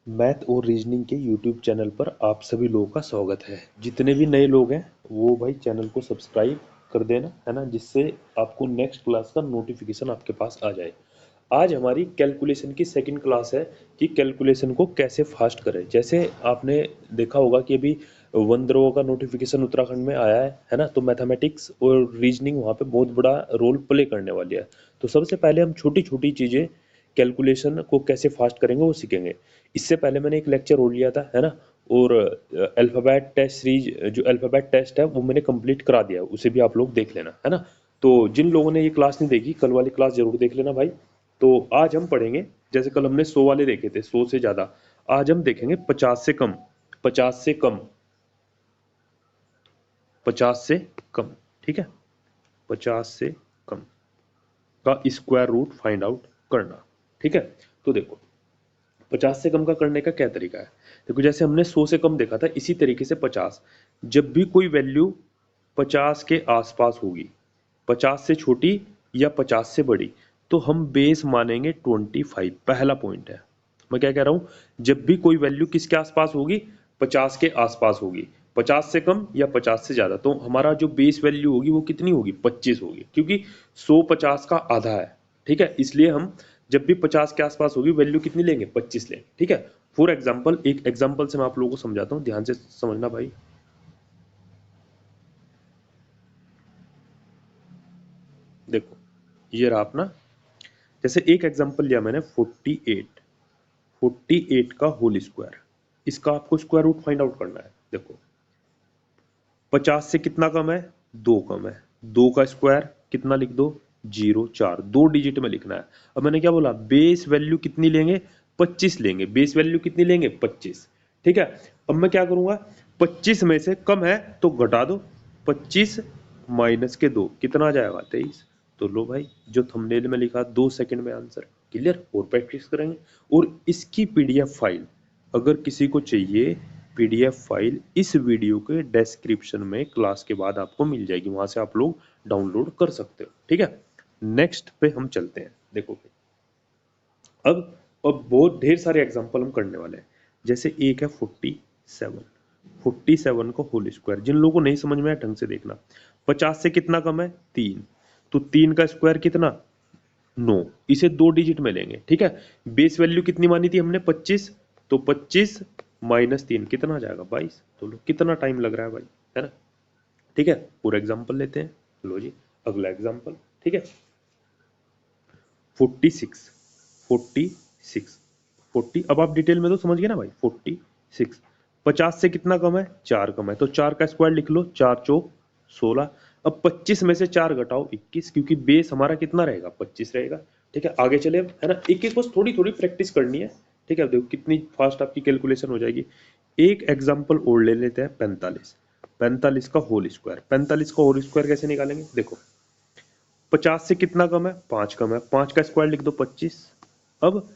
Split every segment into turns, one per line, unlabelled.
Math और reasoning के YouTube channel पर आप सभी लोगों का स्वागत है। जितने भी नए लोग हैं वो भाई चैनल को सब्सक्राइब कर देना, है ना, जिससे आपको नेक्स्ट क्लास का नोटिफिकेशन आपके पास आ जाए। आज हमारी कैलकुलेशन की सेकंड क्लास है कि कैलकुलेशन को कैसे फास्ट करें। जैसे आपने देखा होगा कि अभी वनद्रो का नोटिफिकेशन उत्तराखंड में आया है ना, तो मैथमेटिक्स और रीजनिंग वहाँ पे बहुत बड़ा रोल प्ले करने वाली है। तो सबसे पहले हम छोटी छोटी चीज़ें कैलकुलेशन को कैसे फास्ट करेंगे वो सीखेंगे। इससे पहले मैंने एक लेक्चर और लिया था, है ना, और अल्फ़ाबेट टेस्ट सीरीज जो अल्फ़ाबेट टेस्ट है वो मैंने कंप्लीट करा दिया है, उसे भी आप लोग देख लेना, है ना। तो जिन लोगों ने ये क्लास नहीं देखी, कल वाली क्लास जरूर देख लेना भाई। तो आज हम पढ़ेंगे, जैसे कल हमने 100 वाले देखे थे, 100 से ज़्यादा। आज हम देखेंगे 50 से कम, 50 से कम, 50 से कम, ठीक है, 50 से कम का स्क्वायर रूट फाइंड आउट करना, ठीक है। तो देखो 50 से कम का करने का क्या तरीका है। देखो जैसे हमने 100 से कम देखा था, इसी तरीके से 50, जब भी कोई वैल्यू 50 के आसपास होगी, 50 से छोटी या 50 से बड़ी, तो हम बेस मानेंगे 25। पहला पॉइंट है, मैं क्या कह रहा हूँ, जब भी कोई वैल्यू किसके आसपास होगी, 50 के आसपास होगी, 50 से कम या 50 से ज्यादा, तो हमारा जो बेस वैल्यू होगी वो कितनी होगी, 25 होगी, क्योंकि 100 50 का आधा है, ठीक है। इसलिए हम जब भी 50 के आसपास होगी वैल्यू कितनी लेंगे, 25 लेंगे, ठीक है। फॉर एग्जाम्पल, एक एग्जाम्पल से मैं आप लोगों को समझाता हूँ, ध्यान से समझना भाई। देखो ये रहा अपना, जैसे एक एग्जाम्पल लिया मैंने 48, 48 का होल स्क्वायर, इसका आपको स्क्वायर रूट फाइंड आउट करना है। देखो 50 से कितना कम है, 2 कम है, 2 का स्क्वायर कितना लिख दो, 0 4, 2 डिजिट में लिखना है। अब मैंने क्या बोला, बेस वैल्यू कितनी लेंगे, 25 लेंगे, बेस वैल्यू कितनी लेंगे, 25, ठीक है। अब मैं क्या करूंगा, 25 में से कम है तो घटा दो, 25 माइनस के 2 कितना आ जाएगा, 23। तो लो भाई, जो थंबनेल में लिखा 2 सेकंड में आंसर क्लियर। और प्रैक्टिस करेंगे, और इसकी पीडीएफ फाइल अगर किसी को चाहिए, पीडीएफ फाइल इस वीडियो के डिस्क्रिप्शन में क्लास के बाद आपको मिल जाएगी, वहां से आप लोग डाउनलोड कर सकते हो, ठीक है। नेक्स्ट पे हम चलते हैं। देखो अब बहुत ढेर सारे एग्जांपल हम करने वाले हैं। जैसे एक है 47, 47 को होल स्क्वायर, जिन लोगों को नहीं समझ में आया ढंग से देखना। 50 से कितना कम है, 3, तो 3 का स्क्वायर कितना, 9, इसे 2 डिजिट में लेंगे, ठीक है। बेस वैल्यू कितनी मानी थी हमने, 25, तो 25 माइनस 3 कितना आ जाएगा, 22। तो लो कितना टाइम लग रहा है भाई, है ना, ठीक है। पूरा एग्जांपल लेते हैं, लो जी अगला एग्जांपल, ठीक है। 46, 46, 40, अब आप डिटेल में तो समझ गए ना भाई। 46, 50 से कितना कम है, 4 कम है, तो 4 का स्क्वायर लिख लो, 4 चौक 16। अब 25 में से 4 घटाओ 21, क्योंकि बेस हमारा कितना रहेगा, 25 रहेगा, ठीक है। आगे चले, है ना, एक एक बस थोड़ी थोड़ी प्रैक्टिस करनी है, ठीक है। देखो कितनी फास्ट आपकी कैलकुलेशन हो जाएगी। एक एग्जाम्पल और ले लेते हैं, 45, 45 का होल स्क्वायर, 45 का होल स्क्वायर कैसे निकालेंगे। देखो 50 से कितना कम है, 5 कम है, 5 का स्क्वायर लिख दो, 25। अब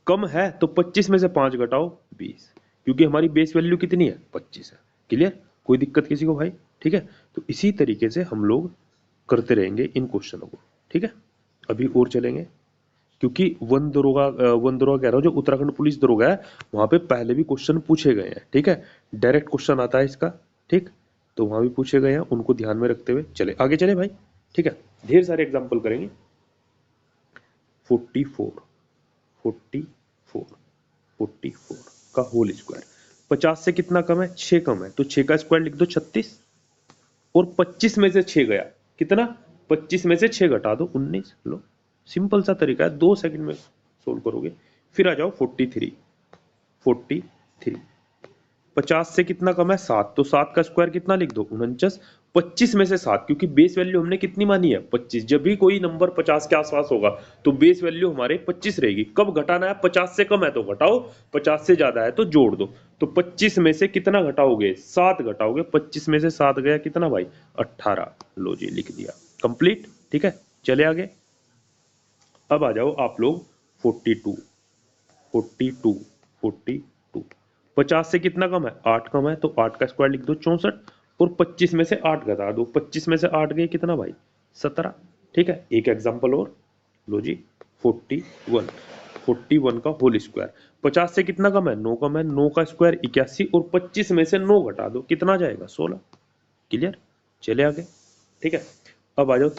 कम है तो 25 में से 5 घटाओ 20, क्योंकि हमारी बेस वैल्यू कितनी है, 25 है, क्लियर। कोई दिक्कत किसी को भाई, ठीक है। तो इसी तरीके से हम लोग करते रहेंगे इन क्वेश्चनों को, ठीक है। अभी और चलेंगे, क्योंकि वन दरोगा कह रहा हूँ, जो उत्तराखंड पुलिस दरोगा है, वहां पे पहले भी क्वेश्चन पूछे गए हैं, ठीक है। डायरेक्ट क्वेश्चन आता है इसका, ठीक, तो वहां भी पूछे गए हैं, उनको ध्यान में रखते हुए चले आगे चले भाई, ठीक है। ढेर सारे एग्जाम्पल करेंगे। 44, 44, 44 का होल स्क्वायर, 50 से कितना कम है, 6 कम है, तो 6 का स्क्वायर लिख दो, 36। और 25 में से 6 गया कितना, 25 में से 6 घटा दो, 19। लो सिंपल सा तरीका है, 2 सेकंड में सोल्व करोगे। फिर आ जाओ 43, 43, 50 से कितना कम है, 7, तो 7 का स्क्वायर कितना लिख दो, 49। 25 में से 7, क्योंकि बेस वैल्यू हमने कितनी मानी है, 25, जब भी कोई नंबर 50 के आसपास होगा तो बेस वैल्यू हमारे 25 रहेगी। कब घटाना है, 50 से कम है तो घटाओ, 50 से ज्यादा है तो जोड़ दो। तो 25 में से कितना घटाओगे, 7 घटाओगे, 25 में से 7 गया कितना भाई, 18। लो जी लिख दिया, कंप्लीट, ठीक है। चले आगे, अब आ जाओ आप लोग 42, 42, 42, 50 से कितना कम है, 8 कम है, तो 8 का स्क्वायर लिख दो, 64। और 25 में से 8 घटा दो, 25 में से 8 गए कितना भाई, 17, ठीक है। एक एग्जांपल और, लो जी 41, 41 का होल स्क्वायर। 50 से कितना कम है, 9 कम है, 9 का स्क्वायर 81 और 25 में से 9 घटा दो, कितना जाएगा 16। क्लियर, चले आगे। ठीक है, अब आ जाओ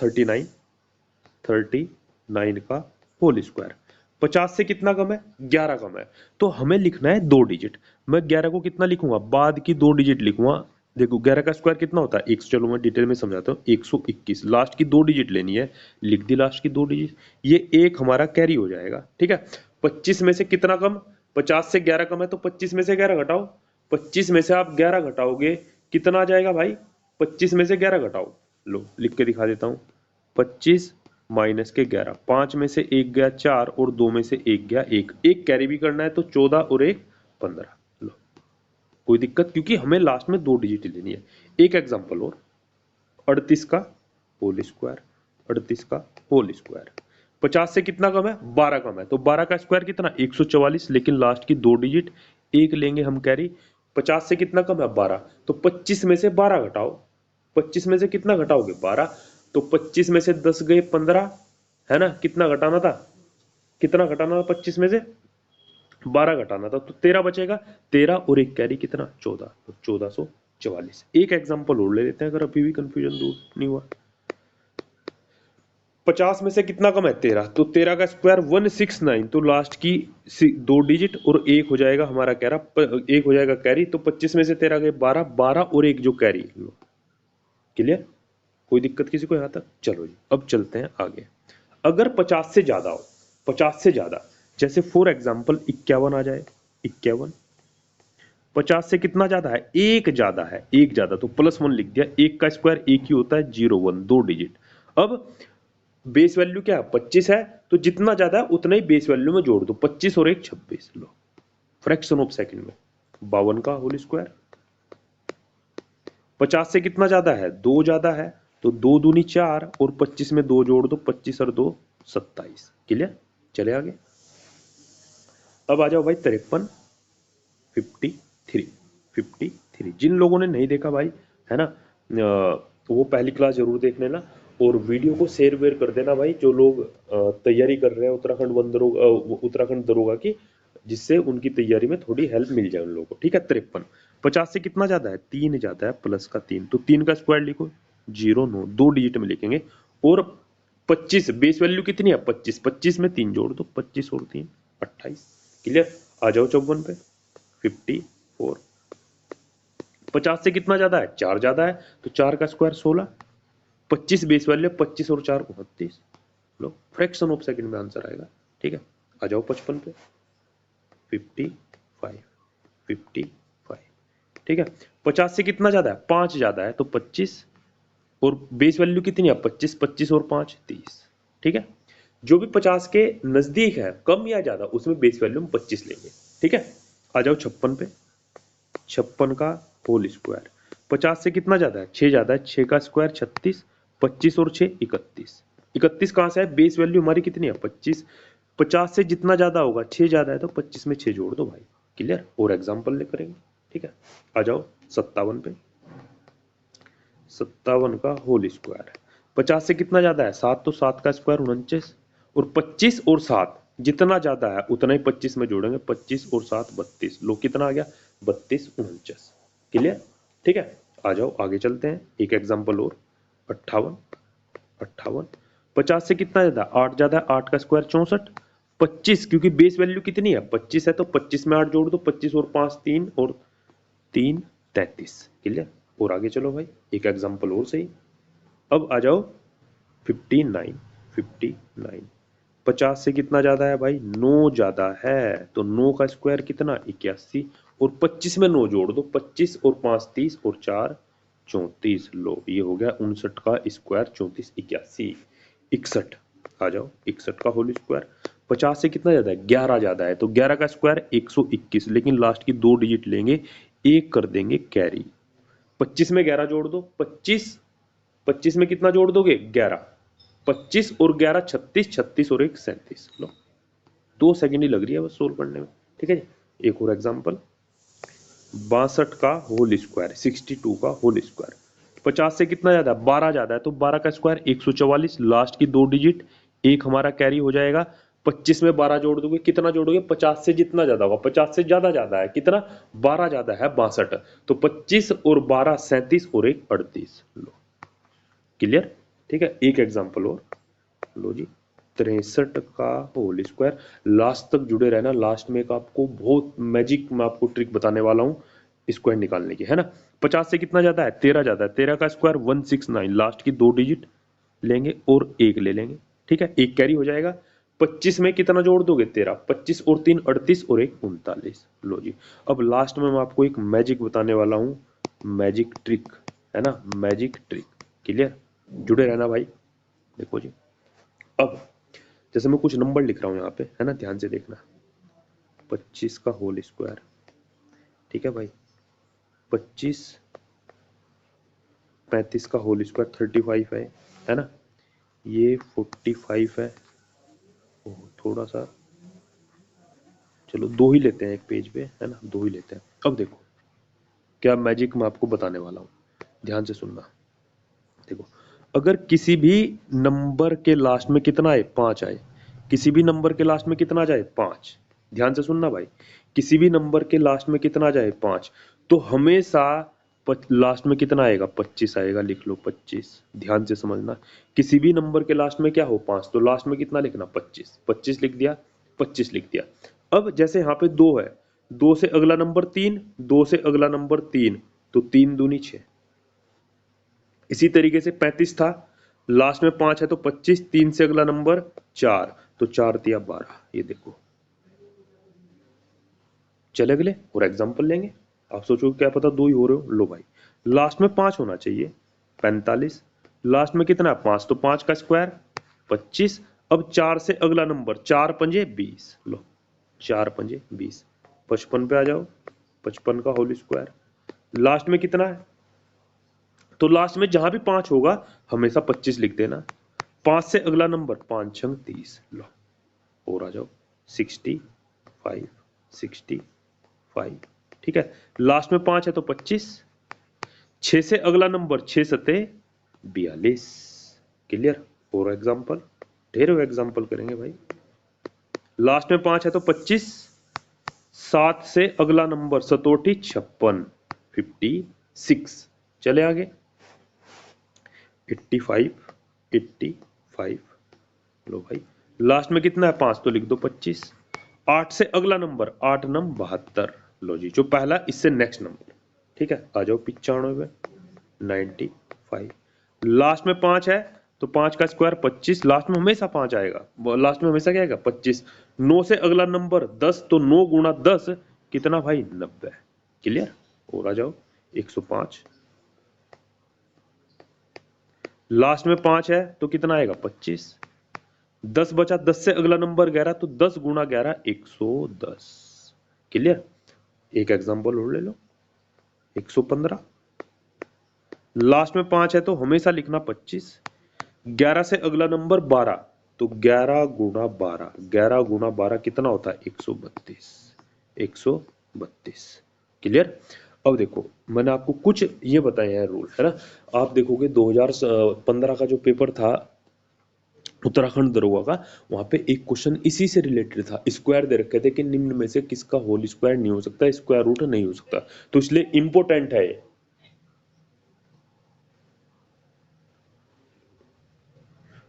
39 का होल स्क्वायर। 50 से कितना कम है, 11 कम है, तो हमें लिखना है 2 डिजिट। मैं 11 को कितना लिखूंगा, बाद की 2 डिजिट लिखूंगा। देखो 11 का स्क्वायर कितना होता है, एक, चलो मैं डिटेल में समझाता हूँ, 121। लास्ट की 2 डिजिट लेनी है, लिख दी लास्ट की 2 डिजिट, ये एक हमारा कैरी हो जाएगा। ठीक है, 25 में से कितना कम, 50 से 11 कम है, तो 25 में से 11 घटाओ। 25 में से आप 11 घटाओगे, कितना आ जाएगा भाई, 25 में से 11 घटाओ, लो लिख के दिखा देता हूँ। 25 माइनस के 11, 5 में से 1 गया 4 और 2 में से 1 गया 1, एक कैरी भी करना है तो 14 और 1 15। लो, कोई दिक्कत, क्योंकि हमें लास्ट में 2 डिजिट लेनी है। एक एग्जांपल और, 38 का होल स्क्वायर। 38 का होल स्क्वायर। 50 से कितना कम है, 12 कम है, तो 12 का स्क्वायर कितना 144, लेकिन लास्ट की 2 डिजिट एक लेंगे हम कैरी। 50 से कितना कम है 12, तो 25 में से 12 घटाओ। 25 में से कितना घटाओगे 12, तो 25 में से 10 गए 15, है ना, कितना घटाना था, कितना घटाना था 25 में से 12 घटाना था, तो 13 बचेगा। 13 और एक कैरी कितना 14, तो 1444। एक एग्जांपल और ले लेते हैं अगर अभी भी कंफ्यूजन दूर नहीं हुआ। 50 में से कितना कम है 13, तो 13 का स्क्वायर 169, तो लास्ट की 2 डिजिट और एक हो जाएगा हमारा कैरा, एक हो जाएगा कैरी, तो 25 में से 13 गए 12, 12 और एक जो कैरी। लो, क्लियर, कोई दिक्कत किसी को यहां तक। चलो जी, अब चलते हैं आगे। अगर 50 से ज्यादा हो, 50 से ज्यादा, जैसे फॉर एग्जांपल 51 आ जाए, 51। 50 से कितना ज्यादा है, एक ज्यादा है, एक ज्यादा, तो +1 लिख दिया। एक का स्क्वायर एक ही होता है 01, 2 डिजिट। अब बेस वैल्यू क्या है 25 है, तो जितना ज्यादा है उतना ही बेस वैल्यू में जोड़ दो, 25 और एक 26। लो, फ्रैक्शन ऑफ सेकंड में 52 का होल स्क्वायर। 50 से कितना ज्यादा है, 2 ज्यादा है, तो 2 दूनी 4 और 25 में 2 जोड़ दो, 25 और 2 27। क्लियर, चले आगे। अब आ जाओ भाई 53, 53। जिन लोगों ने नहीं देखा भाई, है ना, वो पहली क्लास जरूर देख लेना, और वीडियो को शेयर वेयर कर देना भाई, जो लोग तैयारी कर रहे हैं उत्तराखंड दरोगा की, जिससे उनकी तैयारी में थोड़ी हेल्प मिल जाए उन लोगों को। ठीक है, 53। 50 से कितना ज्यादा है, 3 ज्यादा है, प्लस का 3, तो 3 का स्क्वायर लिखो 09, 2 डिजिट में लिखेंगे। और 25 बेस वैल्यू कितनी है 25, 25 में 3 जोड़ दो, 25 और 3 28। क्लियर, आ जाओ 54 पे, 54। 50 से कितना ज्यादा है, 4 ज्यादा है, तो 4 का स्क्वायर 16। 25 बेस वैल्यू, 25 और 4 29। लो, फ्रैक्शन ऑफ सेकंड में आंसर आएगा। ठीक है, आ जाओ 55 पे, 55। ठीक है, 50 से कितना ज्यादा है, 5 ज्यादा है, तो 25 और बेस वैल्यू कितनी है 25, 25 और 5 30। ठीक है, जो भी 50 के नजदीक है, कम या ज्यादा, उसमें बेस वैल्यू हम 25 लेंगे। ठीक है, आ जाओ 56 पे, 56 का होल स्क्वायर। 50 से कितना ज्यादा है, 6 ज्यादा है, 6 का स्क्वायर 36, 25 और 6 31। 31 कहां से है, बेस वैल्यू हमारी कितनी है 25। 50 से जितना ज्यादा होगा, 6 ज्यादा है, तो 25 में 6 जोड़ दो भाई। क्लियर, और एग्जांपल ले करेंगे। ठीक है, आ जाओ 57 पे, 57 का होल स्क्वायर। 50 से कितना ज्यादा है 7, तो 7 का स्क्वायर 49, और 25 और 7 जितना ज्यादा है उतना ही 25 में जोड़ेंगे, 25 और 7 32। लो, कितना आ गया 32 49। क्लियर, ठीक है, आ जाओ आगे चलते हैं, एक एग्जांपल और, 58। 50 से कितना ज्यादा, 8 ज्यादा है, 8 का स्क्वायर 64। 25 क्योंकि बेस वैल्यू कितनी है 25 है, तो 25 में 8 जोड़ दो, 25 और 5 3 और 3 33। क्लियर, और आगे चलो भाई, एक एग्जांपल और सही। अब आ जाओ 59। 50 से कितना ज्यादा है भाई, 9 ज्यादा है, तो 9 का स्क्वायर कितना 81, और 25 में 9 जोड़ दो, 25 और 5 30 और 4 34। लो, ये हो गया 59 का स्क्वायर 34 81 61। आ जाओ 61 का होल स्क्वायर। 50 से कितना ज्यादा है, 11 ज्यादा है, तो 11 का स्क्वायर 121, लेकिन लास्ट की 2 डिजिट लेंगे, एक कर देंगे कैरी। 25 में 11 जोड़ दो, 25 में कितना जोड़ दोगे 11, 25 और 11 36, 36 और 1 37। लो, 2 सेकंड ही लग रही है बस सोल्व करने में। ठीक है जी, एक और एग्जांपल, 62 का होल स्क्वायर, 62 का होल स्क्वायर। 50 से कितना ज्यादा है, 12 ज्यादा है, तो 12 का स्क्वायर 144, लास्ट की 2 डिजिट एक हमारा कैरी हो जाएगा। 25 में 12 जोड़ दोगे, कितना जोड़ोगे? 50 से जितना ज्यादा होगा, 50 से ज्यादा है कितना? 12 ज्यादा है 62, तो 25 और 12 37 और 1 38। लो क्लियर, ठीक है। एक एग्जांपल और लो जी, 63 का होल स्क्वायर। लास्ट तक जुड़े रहना, लास्ट में एक आपको बहुत मैजिक मैं आपको ट्रिक बताने वाला हूँ स्क्वायर निकालने की, है ना। 50 से कितना ज्यादा है? 13 ज्यादा है, 13 का स्क्वायर 169, लास्ट की 2 डिजिट लेंगे और 1 ले लेंगे, ठीक है, 1 कैरी हो जाएगा। 25 में कितना जोड़ दोगे? 13, 25 और 3 38 और 1 39। लो जी, अब लास्ट में मैं आपको एक मैजिक बताने वाला हूँ, मैजिक ट्रिक, है ना, मैजिक ट्रिक। क्लियर, जुड़े रहना भाई। देखो जी, अब जैसे मैं कुछ नंबर लिख रहा हूँ यहाँ पे, है ना, ध्यान से देखना। 25 का होल स्क्वायर, ठीक है भाई, 25, 35 का होल स्क्वायर 35 है ना, ये 45 है। थोड़ा सा, चलो 2 ही लेते हैं एक पेज पे, है ना, 2 ही लेते हैं। अब देखो क्या मैजिक मैं आपको बताने वाला हूँ, ध्यान से सुनना। देखो, अगर किसी भी नंबर के लास्ट में कितना आए? 5 आए, किसी भी नंबर के लास्ट में कितना आ जाए? 5। ध्यान से सुनना भाई, किसी भी नंबर के लास्ट में कितना आ जाए? 5, तो हमेशा लास्ट में कितना आएगा? 25 आएगा, लिख लो 25। ध्यान से समझना, किसी भी नंबर के लास्ट में क्या हो? 5, तो लास्ट में कितना लिखना? 25। 25 लिख दिया, 25 लिख दिया। अब जैसे यहाँ पे 2 है, 2 से अगला नंबर 3, 2 से अगला नंबर 3, तो 3 दूनी 6। इसी तरीके से 35 था, लास्ट में 5 है तो 25, 3 से अगला नंबर 4, तो 4 दिया 12। ये देखो, चले अगले और एग्जांपल लेंगे। आप सोचो क्या पता 2 ही हो रहे हो। लो भाई, लास्ट में 5 होना चाहिए, 45, लास्ट में कितना? 5, तो 5 का स्क्वायर 25। अब 4 से अगला नंबर, 4 पंजे 20। लो 4 पंजे 20, 55 पे आ जाओ, 55 का होल स्क्वायर। लास्ट में कितना है? तो लास्ट में जहां भी 5 होगा हमेशा 25 लिख देना। 5 से अगला नंबर, 5 छंग 30। लो और आ जाओ, 65, 65, ठीक है। लास्ट में 5 है तो 25, 6 से अगला नंबर, 6 सते 42। क्लियर। और एग्जांपल, ढेरों एग्जांपल करेंगे भाई। लास्ट में 5 है तो 25, 7 से अगला नंबर, सतोठी 56, 56। चले आगे, 85, 85। लो भाई, लास्ट में कितना है? 5, तो लिख दो 25। 8 से अगला नंबर, 8 नम 72। लो जी, जो पहला इससे नेक्स्ट नंबर, ठीक है, आ जाओ 95, 95। लास्ट में 5 है तो 5 का स्क्वायर 25, लास्ट में हमेशा 5 आएगा, लास्ट में हमेशा क्या आएगा? 25। 9 से अगला नंबर 10, तो 9 गुणा 10 कितना भाई? 90। क्लियर। और आ जाओ 105। लास्ट में 5 है तो कितना आएगा? 25। 10 बचा, 10 से अगला नंबर 11, तो 10 गुणा 11 110। क्लियर। एक एग्जांपल और ले लो, 115। लास्ट में 5 है तो हमेशा लिखना 25। 11 से अगला नंबर 12, तो 11 गुणा 12, 11 गुणा 12 कितना होता है? 132, 132। क्लियर। अब देखो, मैंने आपको कुछ ये बताए हैं रूल, है ना। आप देखोगे 2015 का जो पेपर था उत्तराखंड दरोगा का, वहां पे एक क्वेश्चन इसी से रिलेटेड था। स्क्वायर दे रखे थे कि निम्न में से किसका होल स्क्वायर नहीं हो सकता, स्क्वायर रूट नहीं हो सकता, तो इसलिए इंपॉर्टेंट है ये।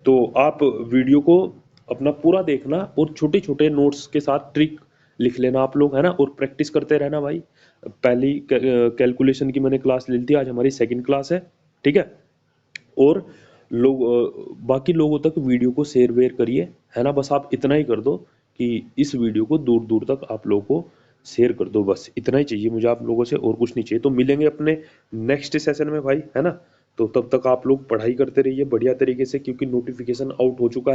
तो आप वीडियो को अपना पूरा देखना और छोटे छोटे नोट्स के साथ ट्रिक लिख लेना आप लोग, है ना, और प्रैक्टिस करते रहना भाई। पहली कैलकुलेशन की मैंने क्लास ली थी, आज हमारी सेकंड क्लास है, ठीक है। और लोग बाकी लोगों तक वीडियो को शेयर वेयर करिए, है ना। बस आप इतना ही कर दो कि इस वीडियो को दूर दूर तक आप लोगों को शेयर कर दो, बस इतना ही चाहिए मुझे आप लोगों से, और कुछ नहीं चाहिए। तो मिलेंगे अपने नेक्स्ट सेशन में भाई, है ना। तो तब तक आप लोग पढ़ाई करते रहिए बढ़िया तरीके से, क्योंकि नोटिफिकेशन आउट हो चुका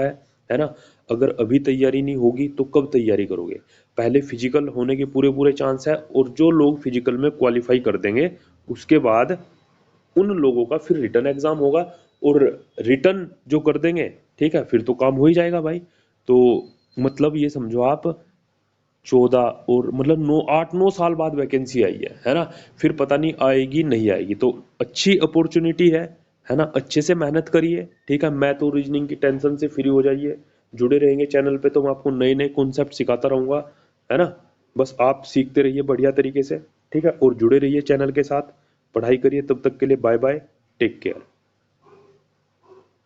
है ना। अगर अभी तैयारी नहीं होगी तो कब तैयारी करोगे? पहले फिजिकल होने के पूरे पूरे चांस है, और जो लोग फिजिकल में क्वालिफाई कर देंगे उसके बाद उन लोगों का फिर रिटर्न एग्जाम होगा, और रिटर्न जो कर देंगे, ठीक है, फिर तो काम हो ही जाएगा भाई। तो मतलब ये समझो आप, 14 और मतलब 8-9 साल बाद वैकेंसी आई है ना। फिर पता नहीं आएगी नहीं आएगी, तो अच्छी अपॉर्चुनिटी है ना। अच्छे से मेहनत करिए, ठीक है, मैथ और रीजनिंग की टेंशन से फ्री हो जाइए। जुड़े रहेंगे चैनल पे तो मैं आपको नए नए कॉन्सेप्ट सिखाता रहूंगा, है ना। बस आप सीखते रहिए बढ़िया तरीके से, ठीक है, और जुड़े रहिए चैनल के साथ, पढ़ाई करिए। तब तक के लिए बाय बाय, टेक केयर।